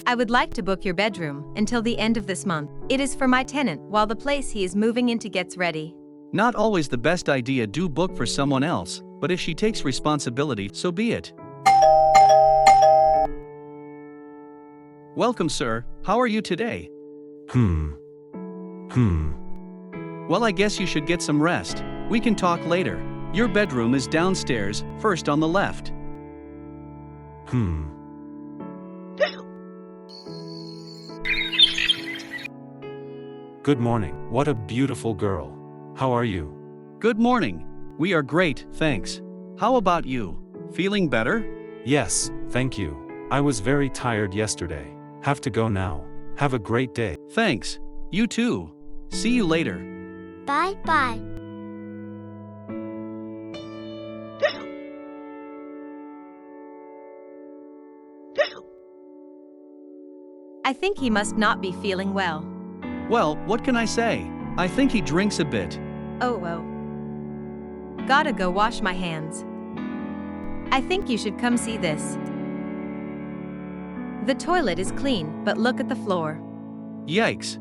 I would like to book your bedroom until the end of this month. It is for my tenant while the place he is moving into gets ready. Not always the best idea to book for someone else, but if she takes responsibility, so be it. Welcome, sir. How are you today? Well, I guess you should get some rest. We can talk later. Your bedroom is downstairs, first on the left. Good morning. What a beautiful girl. How are you? Good morning. We are great, thanks. How about you? Feeling better? Yes, thank you. I was very tired yesterday. Have to go now. Have a great day. Thanks. You too. See you later. Bye. I think he must not be feeling well. Well, what can I say? I think he drinks a bit. Oh. Gotta go wash my hands. I think you should come see this. The toilet is clean, but look at the floor. Yikes.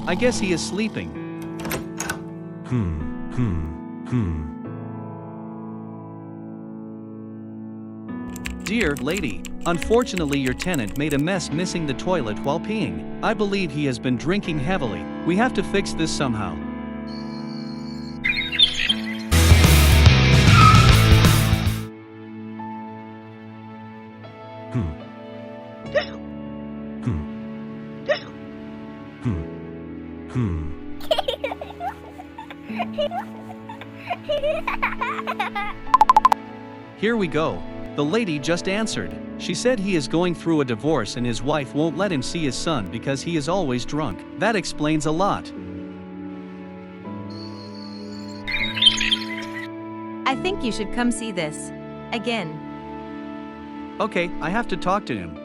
I guess he is sleeping. Dear lady, unfortunately your tenant made a mess missing the toilet while peeing. I believe he has been drinking heavily. We have to fix this somehow. Here we go. The lady just answered. She said he is going through a divorce and his wife won't let him see his son because he is always drunk. That explains a lot. I think you should come see this. Again. Okay, I have to talk to him.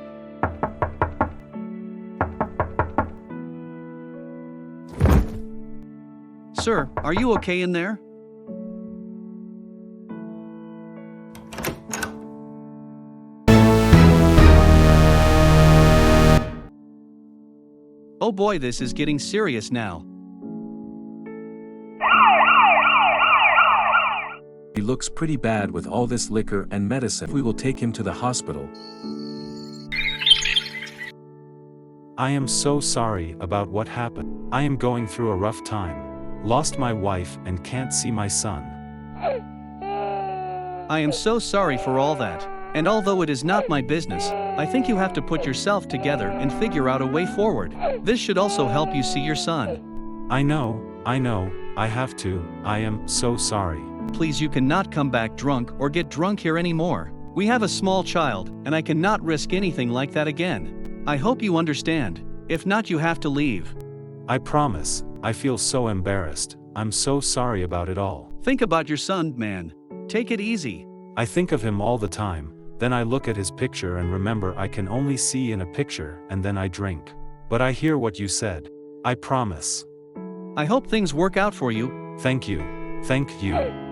Sir, are you okay in there? Oh boy, this is getting serious now. He looks pretty bad with all this liquor and medicine. We will take him to the hospital. I am so sorry about what happened. I am going through a rough time. Lost my wife and can't see my son. I am so sorry for all that. And although it is not my business, I think you have to put yourself together and figure out a way forward. This should also help you see your son. I know, I have to. I am so sorry. Please, you cannot come back drunk or get drunk here anymore. We have a small child, and I cannot risk anything like that again. I hope you understand. If not, you have to leave. I promise. I feel so embarrassed. I'm so sorry about it all. Think about your son, man. Take it easy. I think of him all the time. Then I look at his picture and remember I can only see in a picture, and then I drink. But I hear what you said. I promise. I hope things work out for you. Thank you. Thank you.